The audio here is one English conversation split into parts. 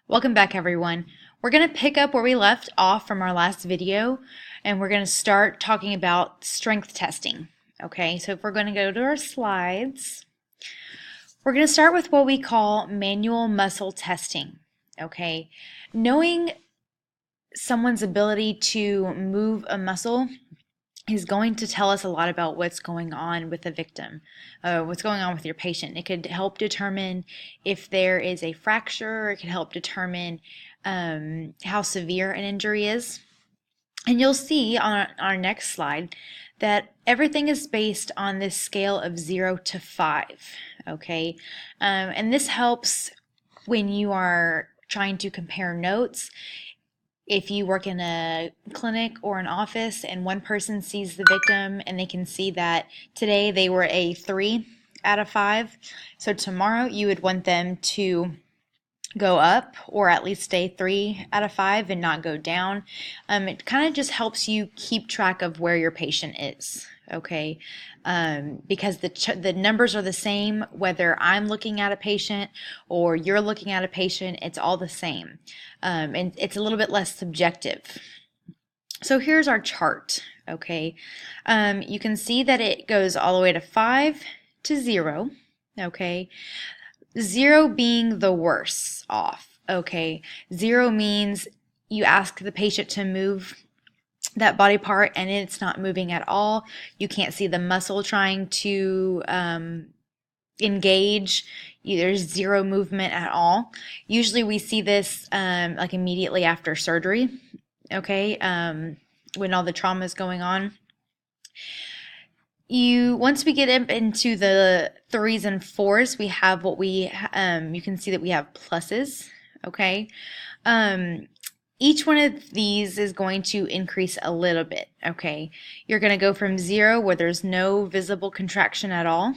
Welcome back, everyone. We're going to pick up where we left off from our last video, and we're going to start talking about strength testing. Okay, so if we're going to go to our slides, we're going to start with what we call manual muscle testing. Okay, knowing someone's ability to move a muscle is going to tell us a lot about what's going on with the victim, what's going on with your patient. It could help determine if there is a fracture, or it can help determine how severe an injury is. And you'll see on our next slide that everything is based on this scale of 0 to 5, okay? And this helps when you are trying to compare notes. If you work in a clinic or an office and one person sees the victim and they can see that today they were a 3 out of 5, so tomorrow you would want them to go up or at least stay 3 out of 5 and not go down. It kind of just helps you keep track of where your patient is, okay? Because the numbers are the same whether I'm looking at a patient or you're looking at a patient. It's all the same, and it's a little bit less subjective. So here's our chart, okay? You can see that it goes all the way to 5 to 0, okay? 0 being the worst off, okay? 0 means you ask the patient to move that body part and it's not moving at all. You can't see the muscle trying to engage. There's 0 movement at all. Usually we see this like immediately after surgery, okay? When all the trauma is going on. Once we get into the 3s and 4s, we have what we you can see that we have pluses, okay? Each one of these is going to increase a little bit, okay? You're going to go from 0, where there's no visible contraction at all,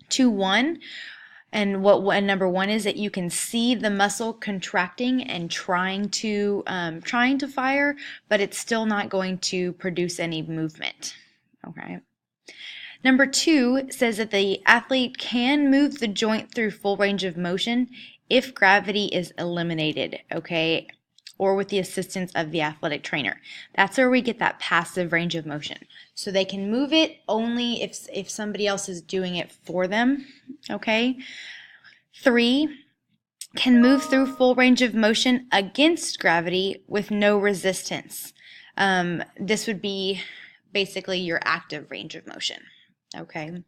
to 1, and what number 1 is that you can see the muscle contracting and trying to fire, but it's still not going to produce any movement, okay? Number 2 says that the athlete can move the joint through full range of motion if gravity is eliminated, okay, or with the assistance of the athletic trainer. That's where we get that passive range of motion. So they can move it only if somebody else is doing it for them, okay? 3 can move through full range of motion against gravity with no resistance. This would be basically your active range of motion. Okay.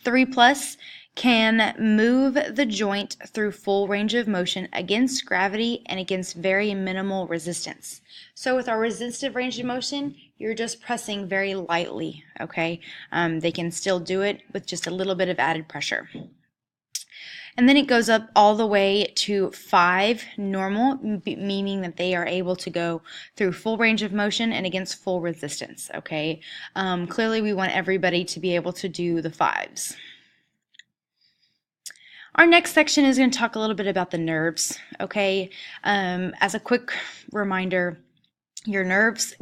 3 plus can move the joint through full range of motion against gravity and against very minimal resistance. So with our resistive range of motion, you're just pressing very lightly, okay? They can still do it with just a little bit of added pressure. And then it goes up all the way to 5 normal, meaning that they are able to go through full range of motion and against full resistance, okay? Clearly we want everybody to be able to do the 5s. Our next section is going to talk a little bit about the nerves, okay? As a quick reminder, your nerves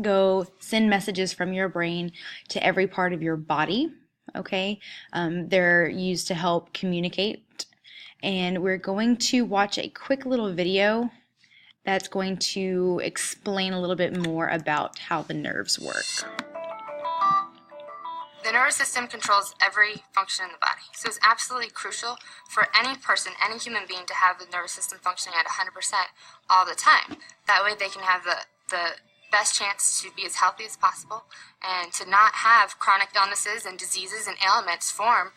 send messages from your brain to every part of your body, okay? They're used to help communicate. And we're going to watch a quick little video that's going to explain a little bit more about how the nerves work. The nervous system controls every function in the body, so it's absolutely crucial for any person, any human being, to have the nervous system functioning at 100% all the time. That way they can have the best chance to be as healthy as possible and to not have chronic illnesses and diseases and ailments form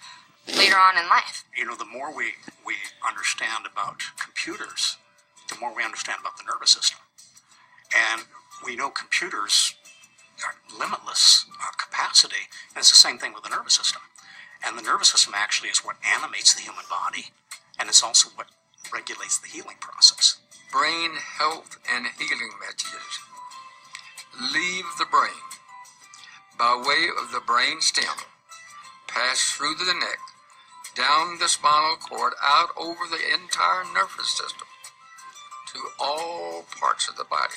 later on in life. You know, the more we understand about computers, the more we understand about the nervous system. And we know computers are limitless capacity, and it's the same thing with the nervous system. And the nervous system actually is what animates the human body, and it's also what regulates the healing process. Brain health and healing messages leave the brain by way of the brain stem, pass through the neck, down the spinal cord, out over the entire nervous system, to all parts of the body.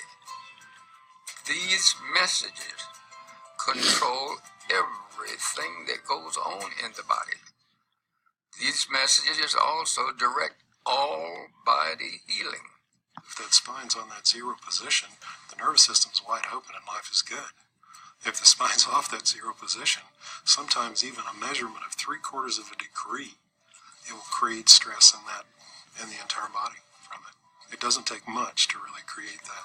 These messages control everything that goes on in the body. These messages also direct all body healing. If that spine's on that zero position, the nervous system's wide open and life is good. If the spine's off that zero position, sometimes even a measurement of 3/4 of a degree, it will create stress in the entire body from it. It doesn't take much to really create that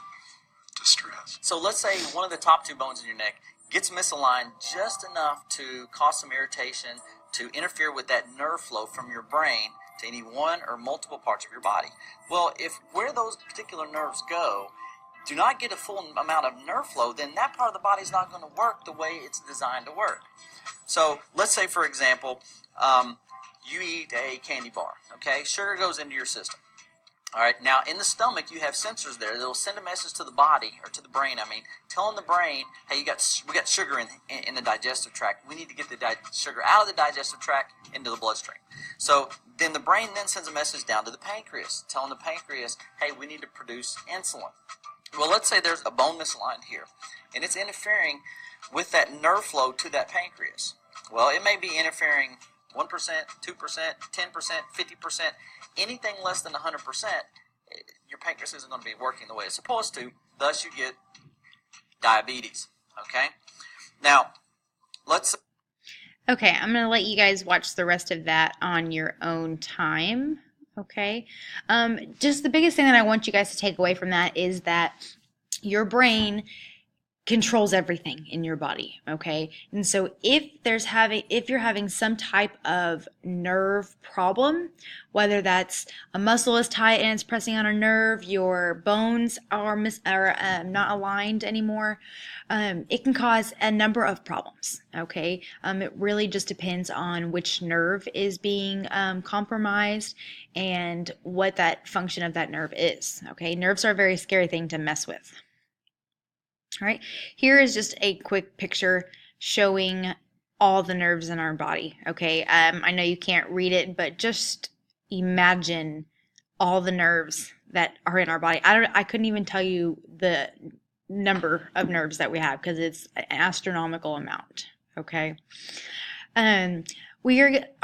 distress. So let's say one of the top two bones in your neck gets misaligned just enough to cause some irritation, to interfere with that nerve flow from your brain to any one or multiple parts of your body. Well, if where those particular nerves go do not get a full amount of nerve flow, then that part of the body is not going to work the way it's designed to work. So let's say, for example, you eat a candy bar, okay? Sugar goes into your system. All right, now in the stomach you have sensors there that will send a message to the body, or to the brain, telling the brain, hey, we got sugar in the digestive tract. We need to get the sugar out of the digestive tract into the bloodstream. So then the brain then sends a message down to the pancreas, telling the pancreas, hey, we need to produce insulin. Well, let's say there's a bone misaligned here, and it's interfering with that nerve flow to that pancreas. Well, it may be interfering 1%, 2%, 10%, 50%, anything less than 100%, your pancreas isn't going to be working the way it's supposed to. Thus, you get diabetes. Okay? Now, Okay, I'm going to let you guys watch the rest of that on your own time. Okay? Just the biggest thing that I want you guys to take away from that is that your brain controls everything in your body, okay? And so if you're having some type of nerve problem, whether that's a muscle is tight and it's pressing on a nerve, your bones are not aligned anymore, it can cause a number of problems, okay? It really just depends on which nerve is being compromised and what that function of that nerve is, okay? Nerves are a very scary thing to mess with. All right, here is just a quick picture showing all the nerves in our body, okay? I know you can't read it, but just imagine all the nerves that are in our body. I couldn't even tell you the number of nerves that we have because it's an astronomical amount, okay? Our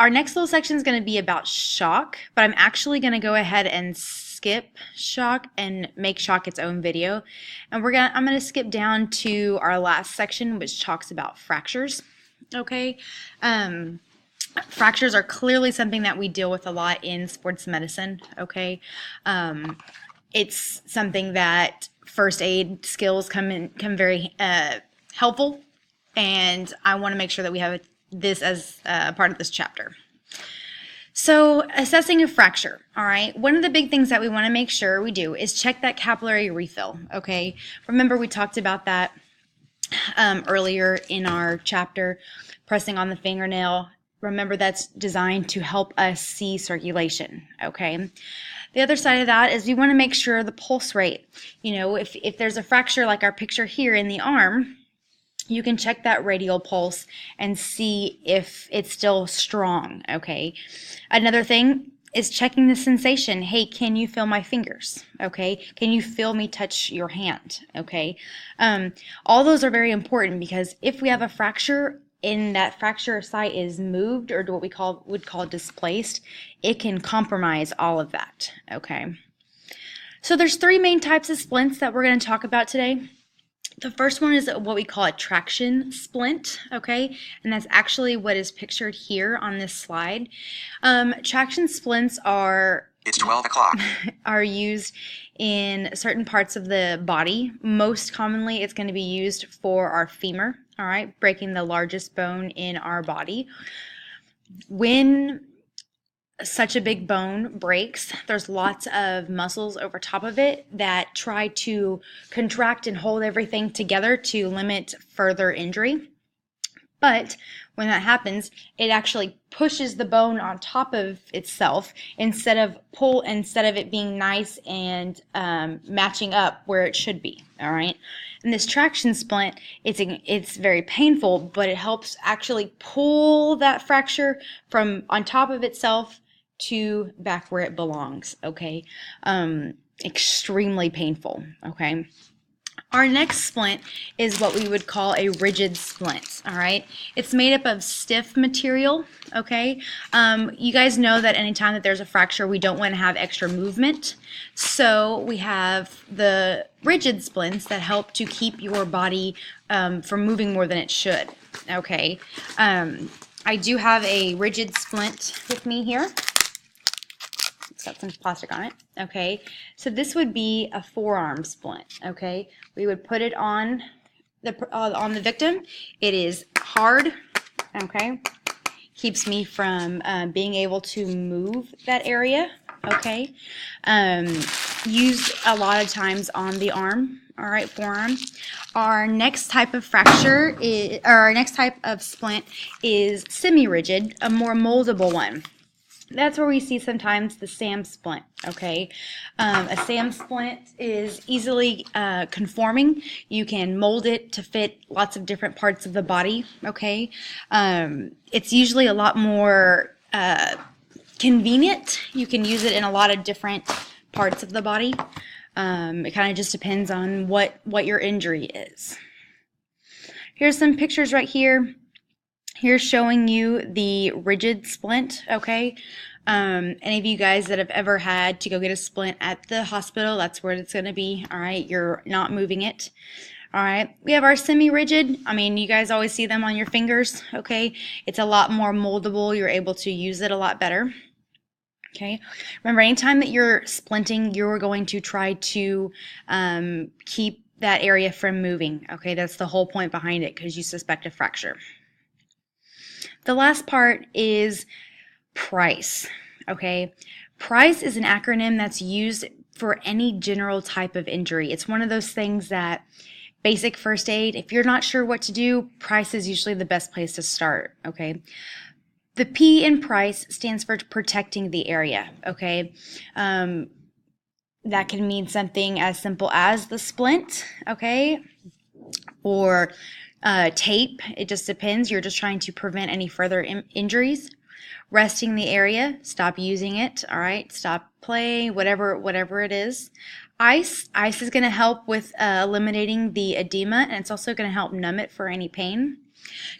next little section is going to be about shock, but I'm actually going to go ahead and skip shock and make shock its own video. And I'm going to skip down to our last section, which talks about fractures. Okay. Fractures are clearly something that we deal with a lot in sports medicine. Okay. It's something that first aid skills come very helpful, and I want to make sure that we have this as part of this chapter. So assessing a fracture, all right, one of the big things that we want to make sure we do is check that capillary refill, okay? Remember we talked about that earlier in our chapter, pressing on the fingernail. Remember that's designed to help us see circulation, okay? The other side of that is we want to make sure the pulse rate, if there's a fracture like our picture here in the arm, you can check that radial pulse and see if it's still strong, okay? Another thing is checking the sensation. Hey, can you feel my fingers, okay? Can you feel me touch your hand, okay? All those are very important because if we have a fracture and that fracture site is moved or what we would call displaced, it can compromise all of that, okay? So there's three main types of splints that we're going to talk about today. The first one is what we call a traction splint, okay? And that's actually what is pictured here on this slide. Traction splints it's 12 o'clock. are used in certain parts of the body. Most commonly, it's going to be used for our femur, all right? Breaking the largest bone in our body. When such a big bone breaks, there's lots of muscles over top of it that try to contract and hold everything together to limit further injury. But when that happens, it actually pushes the bone on top of itself instead of it being nice and matching up where it should be. All right. And this traction splint, it's very painful, but it helps actually pull that fracture from on top of itself to back where it belongs, okay? Extremely painful, okay? Our next splint is what we would call a rigid splint, all right? It's made up of stiff material, okay? You guys know that anytime that there's a fracture, we don't want to have extra movement. So we have the rigid splints that help to keep your body from moving more than it should, okay? I do have a rigid splint with me here. It's got some plastic on it, okay? So this would be a forearm splint, okay? We would put it on the victim. It is hard, okay? Keeps me from being able to move that area, okay? Used a lot of times on the arm, all right, forearm. Our next type of fracture is, or our next type of splint is semi-rigid, a more moldable one. That's where we see sometimes the SAM splint, okay? A SAM splint is easily conforming. You can mold it to fit lots of different parts of the body, okay? It's usually a lot more convenient. You can use it in a lot of different parts of the body. It kind of just depends on what your injury is. Here's some pictures right here. Here's showing you the rigid splint, okay? Any of you guys that have ever had to go get a splint at the hospital, that's where it's going to be, all right? You're not moving it, all right? We have our semi-rigid. I mean, you guys always see them on your fingers, okay? It's a lot more moldable. You're able to use it a lot better, okay? Remember, anytime that you're splinting, you're going to try to keep that area from moving, okay? That's the whole point behind it, because you suspect a fracture. The last part is PRICE, okay? PRICE is an acronym that's used for any general type of injury. It's one of those things that basic first aid, if you're not sure what to do, PRICE is usually the best place to start, okay? The P in PRICE stands for protecting the area, okay? That can mean something as simple as the splint, okay? Or tape, it just depends. You're just trying to prevent any further injuries. Resting the area, stop using it, all right? Stop playing, whatever it is. Ice is going to help with eliminating the edema, and it's also going to help numb it for any pain.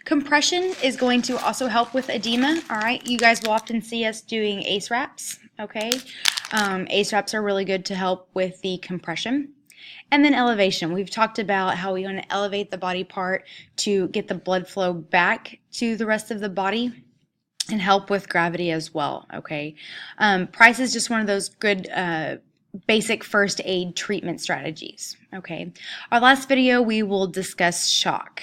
Compression is going to also help with edema, all right? You guys will often see us doing ACE wraps, okay? ACE wraps are really good to help with the compression. And then elevation. We've talked about how we want to elevate the body part to get the blood flow back to the rest of the body and help with gravity as well, okay? PRICE is just one of those good basic first aid treatment strategies, okay? Our last video, we will discuss shock.